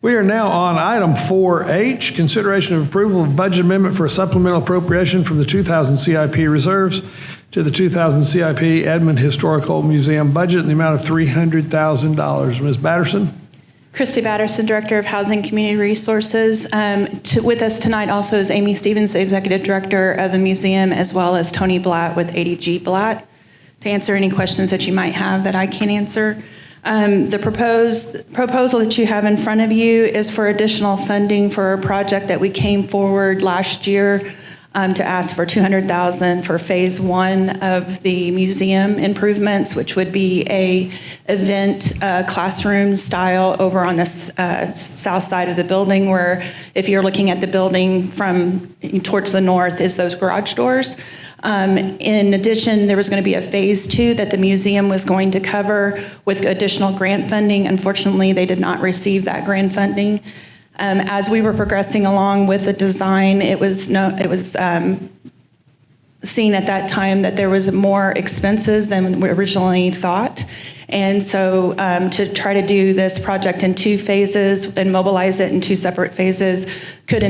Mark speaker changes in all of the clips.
Speaker 1: We are now on item 4H, consideration of approval of budget amendment for a supplemental appropriation from the 2000 CIP reserves to the 2000 CIP Edmond Historical Museum budget in the amount of $300,000. Ms. Batterson?
Speaker 2: Christy Batterson, Director of Housing Community Resources. With us tonight also is Amy Stevens, the Executive Director of the museum, as well as Tony Blatt with ADG Blatt, to answer any questions that you might have that I can answer. The proposal that you have in front of you is for additional funding for a project that we came forward last year to ask for $200,000 for phase 1 of the museum improvements, which would be a event classroom style over on the south side of the building, where if you're looking at the building from towards the north is those garage doors. In addition, there was going to be a phase 2 that the museum was going to cover with additional grant funding. Unfortunately, they did not receive that grant funding. As we were progressing along with the design, it was seen at that time that there was more expenses than we originally thought. And so to try to do this project in 2 phases and mobilize it in 2 separate phases could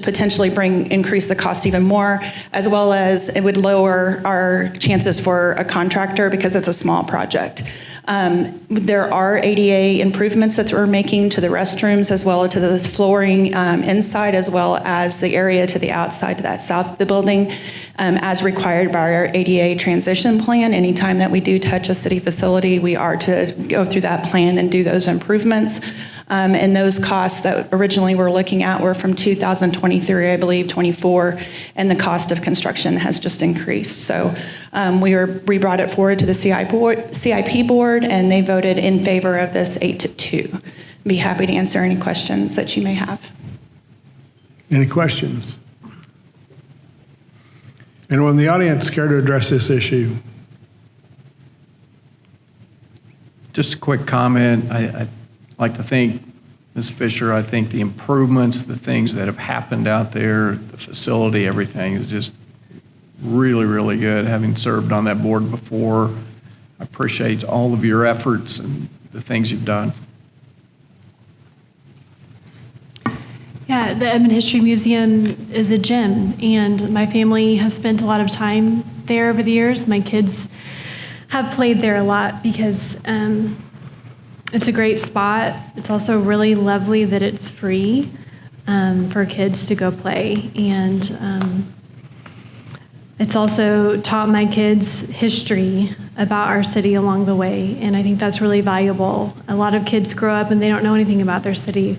Speaker 2: potentially increase the cost even more, as well as it would lower our chances for a contractor because it's a small project. There are ADA improvements that we're making to the restrooms as well as to this flooring inside, as well as the area to the outside, to that south of the building, as required by our ADA transition plan. Anytime that we do touch a city facility, we are to go through that plan and do those improvements. And those costs that originally we're looking at were from 2023, I believe, 24, and the cost of construction has just increased. So we brought it forward to the CIP board, and they voted in favor of this 8-2. Be happy to answer any questions that you may have.
Speaker 1: Any questions? Anyone in the audience care to address this issue?
Speaker 3: Just a quick comment. I'd like to thank Ms. Fisher. I think the improvements, the things that have happened out there, the facility, everything is just really, really good. Having served on that board before, I appreciate all of your efforts and the things you've done.
Speaker 4: Yeah, the Edmond History Museum is a gem, and my family has spent a lot of time there over the years. My kids have played there a lot because it's a great spot. It's also really lovely that it's free for kids to go play, and it's also taught my kids history about our city along the way, and I think that's really valuable. A lot of kids grow up and they don't know anything about their city.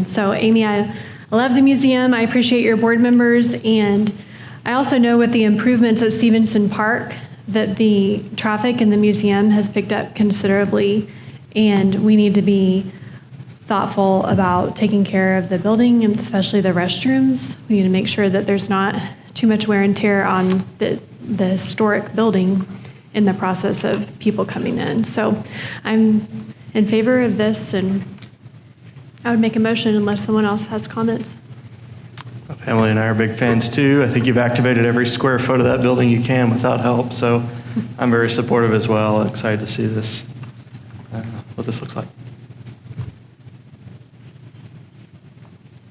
Speaker 4: So Amy, I love the museum. I appreciate your board members, and I also know with the improvements at Stevenson Park that the traffic in the museum has picked up considerably, and we need to be thoughtful about taking care of the building and especially the restrooms. We need to make sure that there's not too much wear and tear on the historic building in the process of people coming in. So I'm in favor of this, and I would make a motion unless someone else has comments.
Speaker 5: My family and I are big fans too. I think you've activated every square foot of that building you can without help, so I'm very supportive as well. Excited to see this, what this looks like.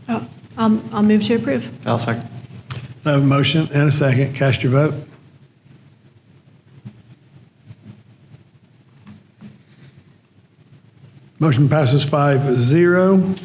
Speaker 4: Oh, I'll move to approve.
Speaker 5: I'll second.
Speaker 1: I have a motion and a second. Cast your vote. Motion passes 5-0.